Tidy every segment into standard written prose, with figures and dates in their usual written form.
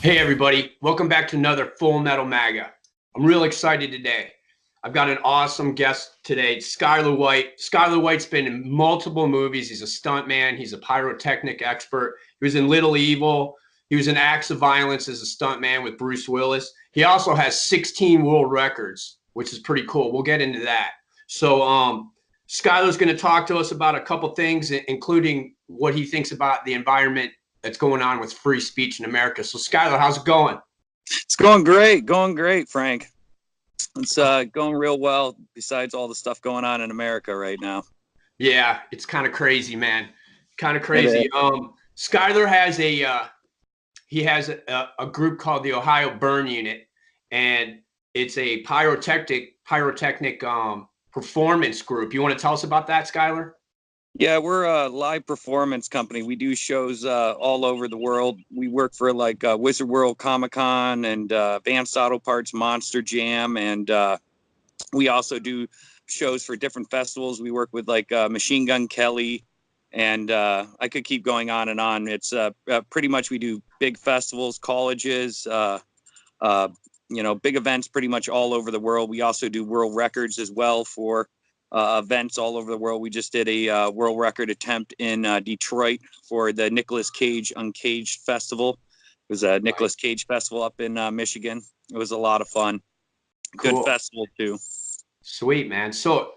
Hey everybody, welcome back to another Full Metal MAGA. I'm real excited today. I've got an awesome guest today, Schuyler White. Schuyler White's been in multiple movies. He's a stunt man. He's a pyrotechnic expert. He was in Little Evil. He was in Acts of Violence as a stunt man with Bruce Willis. He also has 16 world records, which is pretty cool. We'll get into that. So Schuyler's going to talk to us about a couple things, including what he thinks about the environment that's going on with free speech in America. So Schuyler, how's it going? It's going great, Frank. It's going real well. Besides all the stuff going on in America right now. Yeah, it's kind of crazy, man. Kind of crazy. Schuyler has a group called the Ohio Burn Unit, and it's a pyrotechnic performance group. You want to tell us about that, Schuyler? Yeah, we're a live performance company. We do shows all over the world. We work for like Wizard World Comic Con and Advanced Auto Parts Monster Jam, and we also do shows for different festivals. We work with like Machine Gun Kelly, and I could keep going on and on. It's pretty much we do big festivals, colleges, big events pretty much all over the world. We also do world records as well for events all over the world. We just did a world record attempt in Detroit for the Nicolas Cage Uncaged Festival. It was a Nicolas Cage festival up in Michigan. It was a lot of fun. Good Cool. festival too. Sweet, man. So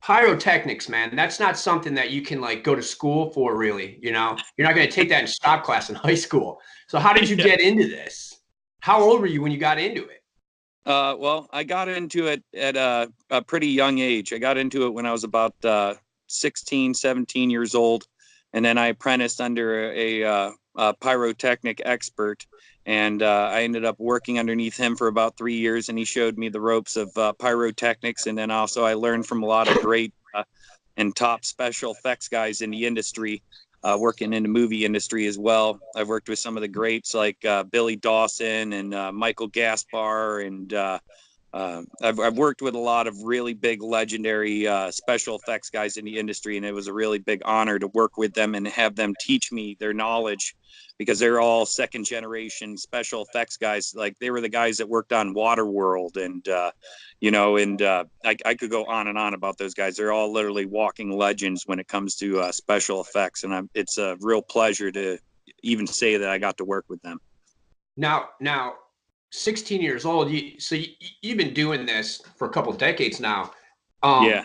pyrotechnics, man, that's not something that you can like go to school for, really. You're not going to take that in shop class in high school. So how did you get into this? How old were you when you got into it? Well, I got into it at a pretty young age. I got into it when I was about 16, 17 years old. And then I apprenticed under a pyrotechnic expert. And I ended up working underneath him for about 3 years. And he showed me the ropes of pyrotechnics. And then also I learned from a lot of great and top special effects guys in the industry. Working in the movie industry as well. I've worked with some of the greats like Billy Dawson and Michael Gaspar, and I've worked with a lot of really big legendary special effects guys in the industry, and it was a really big honor to work with them and have them teach me their knowledge, because they're all second generation special effects guys. Like they were the guys that worked on Waterworld, and I could go on and on about those guys. They're all literally walking legends when it comes to special effects, and it's a real pleasure to even say that I got to work with them. Now, 16 years old. You've been doing this for a couple of decades now. Yeah.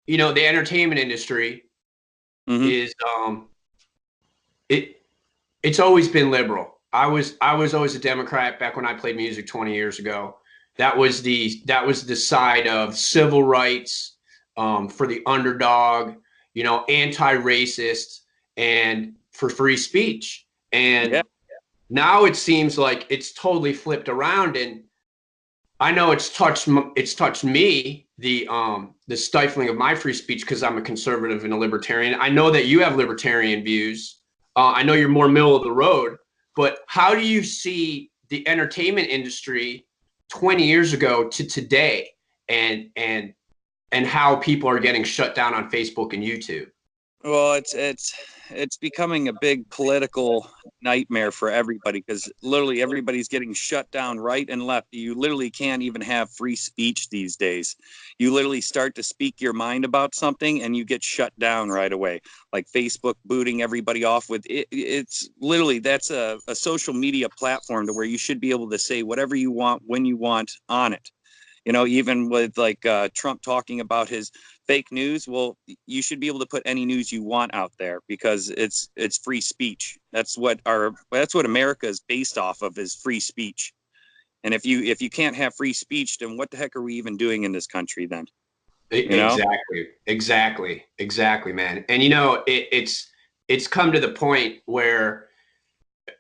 The entertainment industry is it's always been liberal. I was always a Democrat back when I played music 20 years ago. That was the side of civil rights, for the underdog, anti-racist, and for free speech. And now it seems like it's totally flipped around, and I know it's touched me, the stifling of my free speech, because I'm a conservative and a libertarian. I know that you have libertarian views. I know you're more middle of the road, but how do you see the entertainment industry 20 years ago to today, and how people are getting shut down on Facebook and YouTube? Well, it's becoming a big political nightmare for everybody, because literally everybody's getting shut down right and left. You literally can't even have free speech these days. You literally start to speak your mind about something and you get shut down right away. Like Facebook booting everybody off with it. It's literally, that's a social media platform to where you should be able to say whatever you want when you want on it. Even with like Trump talking about his fake news, well, you should be able to put any news you want out there, because it's free speech. That's what America is based off of, is free speech. And if you can't have free speech, then what the heck are we even doing in this country then? Exactly, man. And it's come to the point where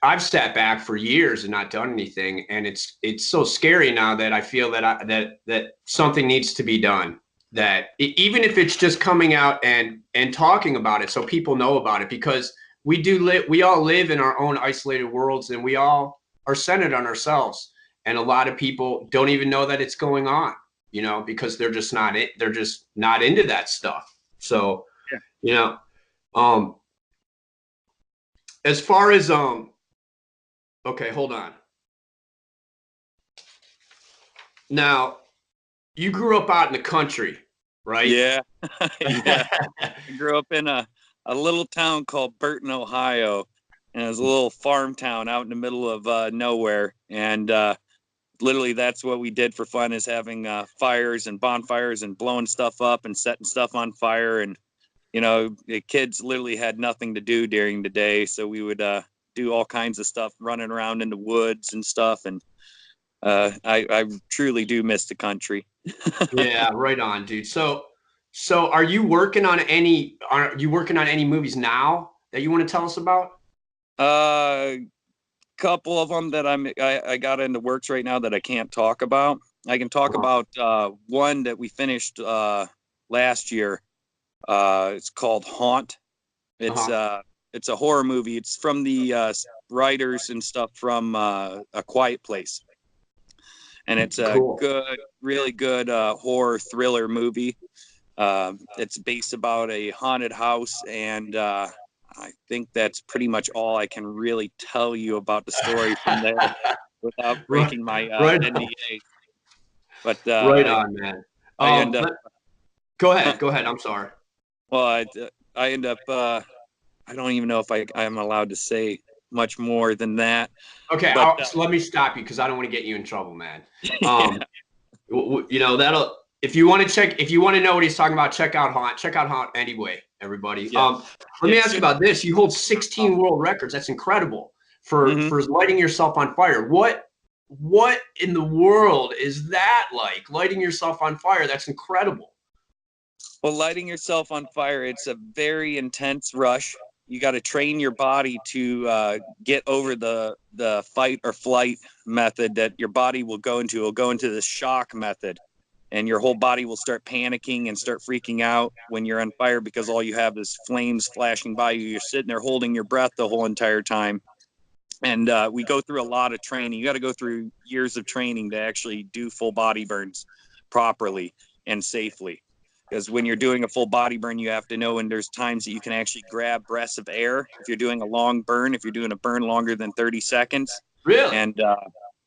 I've sat back for years and not done anything, and it's so scary now that I feel that something needs to be done. That even if it's just coming out and talking about it, so people know about it, because we all live in our own isolated worlds, and we all are centered on ourselves, and a lot of people don't even know that it's going on, because they're just not into that stuff. So, as far as Okay, hold on. Now, you grew up out in the country, right? Yeah, yeah. I grew up in a little town called Burton, Ohio, and it was a little farm town out in the middle of nowhere. And literally, that's what we did for fun, is having fires and bonfires and blowing stuff up and setting stuff on fire. And the kids literally had nothing to do during the day, so we would do all kinds of stuff, running around in the woods and stuff. And I truly do miss the country. Yeah, right on, dude. So are you working on any movies now that you want to tell us about? A couple of them that I got into works right now that I can't talk about. I can talk Uh-huh. about one that we finished last year. It's called Haunt. It's Uh-huh. uh it's a horror movie. It's from the writers and stuff from A Quiet Place, and it's a Cool. good, really good horror thriller movie. It's based about a haunted house, and I think that's pretty much all I can really tell you about the story from there without Right, breaking my right on, NDA. But right on, man. I end up, But go ahead, go ahead. I'm sorry. well, I end up, I don't even know if I'm allowed to say much more than that. Okay, But so let me stop you because I don't want to get you in trouble, man. yeah, Um, that'll if you want to know what he's talking about, check out Haunt. Check out Haunt anyway, everybody. yeah, Let me it ask you should. about this. You hold 16 world records. That's incredible for Mhm. for lighting yourself on fire. What in the world is that like? Lighting yourself on fire? That's incredible. Well, lighting yourself on fire, it's a very intense rush. You got to train your body to get over the fight or flight method that your body will go into. It'll go into the shock method, and your whole body will start panicking and start freaking out when you're on fire, because all you have is flames flashing by you. You're sitting there holding your breath the whole entire time. And we go through a lot of training. You got to go through years of training to actually do full body burns properly and safely. Because when you're doing a full body burn, you have to know, and there's times that you can actually grab breaths of air if you're doing a long burn, if you're doing a burn longer than 30 seconds. Really? And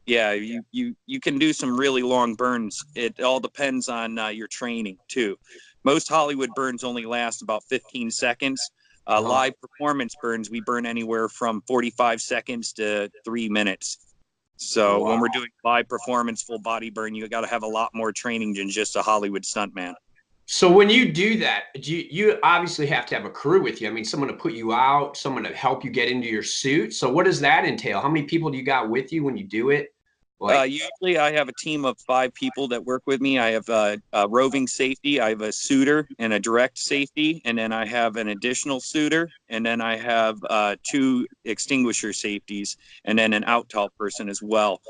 yeah, you can do some really long burns. It all depends on your training too. Most Hollywood burns only last about 15 seconds. Uh-huh. Live performance burns, we burn anywhere from 45 seconds to 3 minutes. So when Wow. we're doing live performance full body burn, you got to have a lot more training than just a Hollywood stuntman. So when you do that, you obviously have to have a crew with you. I mean, someone to put you out, someone to help you get into your suit. So what does that entail? How many people do you got with you when you do it? Like, Usually I have a team of 5 people that work with me. I have a roving safety, I have a suitor and a direct safety, and then I have an additional suitor, and then I have 2 extinguisher safeties, and then an out tall person as well.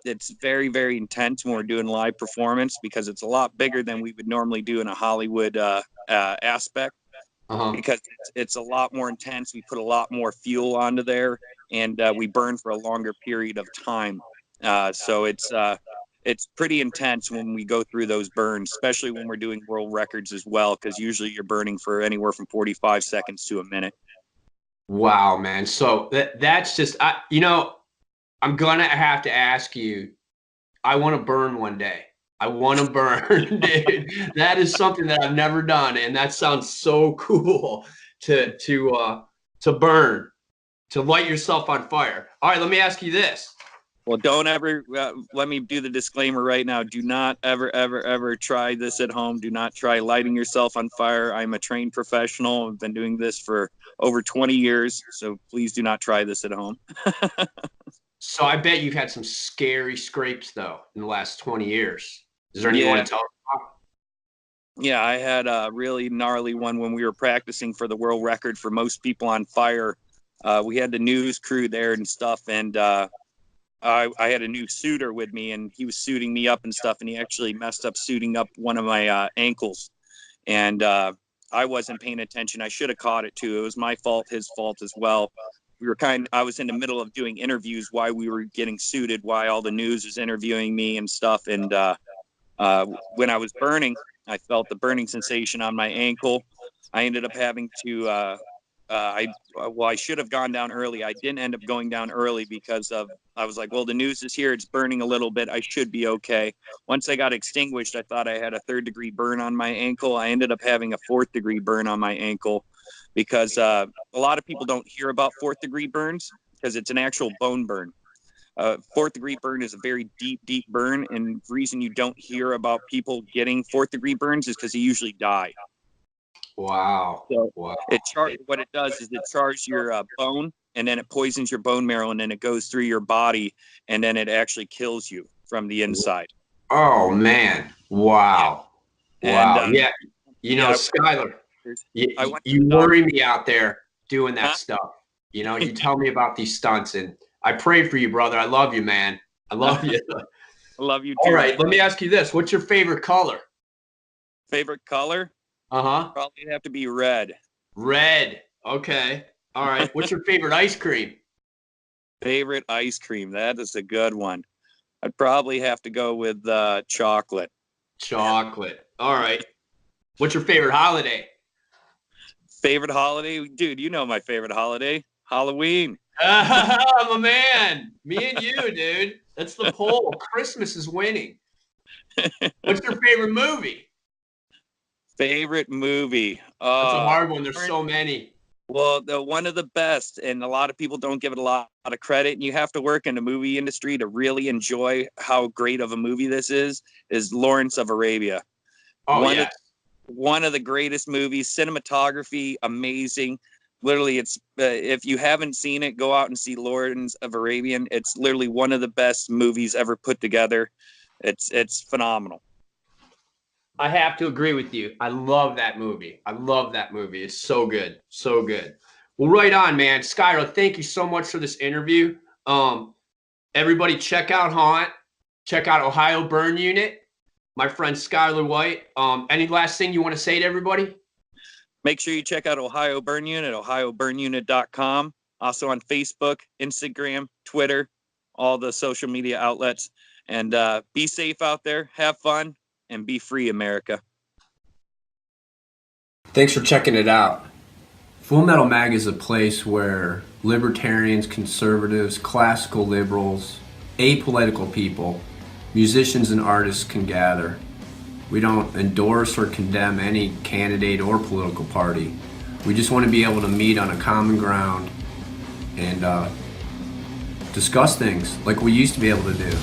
It's very, very intense when we're doing live performance, because it's a lot bigger than we would normally do in a Hollywood aspect, uh-huh. because it's a lot more intense. We put a lot more fuel onto there, and we burn for a longer period of time. So it's pretty intense when we go through those burns, especially when we're doing world records as well, because usually you're burning for anywhere from 45 seconds to a minute. Wow, man. So that's just I'm gonna have to ask you. I want to burn one day. I want to burn, dude. That is something that I've never done, and that sounds so cool to burn, to light yourself on fire. All right, let me ask you this. Well, don't ever let me do the disclaimer right now. Do not ever, ever, ever try this at home. Do not try lighting yourself on fire. I'm a trained professional. I've been doing this for over 20 years. So please do not try this at home. So I bet you've had some scary scrapes though in the last 20 years. Is there any you Yeah. want to tell us Yeah. I had a really gnarly one when we were practicing for the world record for most people on fire. We had the news crew there and stuff. And I had a new suitor with me, and he was suiting me up and stuff. And he actually messed up suiting up one of my ankles. And I wasn't paying attention. I should have caught it too. It was my fault, his fault as well. I was in the middle of doing interviews while we were getting suited, while all the news was interviewing me and stuff. And when I was burning, I felt the burning sensation on my ankle. I ended up having to I should have gone down early. I didn't end up going down early because I was like, well, the news is here. It's burning a little bit. I should be okay. Once I got extinguished, I thought I had a 3rd-degree burn on my ankle. I ended up having a 4th-degree burn on my ankle because a lot of people don't hear about 4th-degree burns because it's an actual bone burn. 4th-degree burn is a very deep, deep burn. And the reason you don't hear about people getting 4th-degree burns is because they usually die. Wow. So Wow. what it does is it charges your bone, and then it poisons your bone marrow, and then it goes through your body, and then it actually kills you from the inside. Oh man. Wow. Yeah. Wow. And, yeah. You know, Schuyler, I went to you the doctor. worry me out there doing that Huh? stuff. You know, you tell me about these stunts, and I pray for you, brother. I love you, man. I love you. I love you too. All right. Let me ask you this. What's your favorite color? Favorite color? Uh-huh. Probably have to be red. Red. Okay. All right. What's your favorite ice cream? Favorite ice cream? That is a good one. I'd probably have to go with chocolate. Chocolate. All right. What's your favorite holiday? Favorite holiday? Dude, you know my favorite holiday. Halloween. I'm a man. Me and you, dude. That's the poll. Christmas is winning. What's your favorite movie? Favorite movie? That's a hard one. There's so many. Well, one of the best, and a lot of people don't give it a lot of credit, and you have to work in the movie industry to really enjoy how great of a movie this is Lawrence of Arabia. Oh, yeah. One of the greatest movies, cinematography, amazing. Literally, it's if you haven't seen it, go out and see Lawrence of Arabian. It's literally one of the best movies ever put together. It's phenomenal. I have to agree with you. I love that movie. I love that movie. It's so good. So good. Well, right on, man. Schuyler, thank you so much for this interview. Everybody check out Haunt. Check out Ohio Burn Unit. My friend Schuyler White. Any last thing you want to say to everybody? Make sure you check out Ohio Burn Unit, ohioburnunit.com. Also on Facebook, Instagram, Twitter, all the social media outlets. And be safe out there. Have fun. And be free, America. Thanks for checking it out. Full Metal Mag is a place where libertarians, conservatives, classical liberals, apolitical people, musicians and artists can gather. We don't endorse or condemn any candidate or political party. We just want to be able to meet on a common ground and discuss things like we used to be able to do.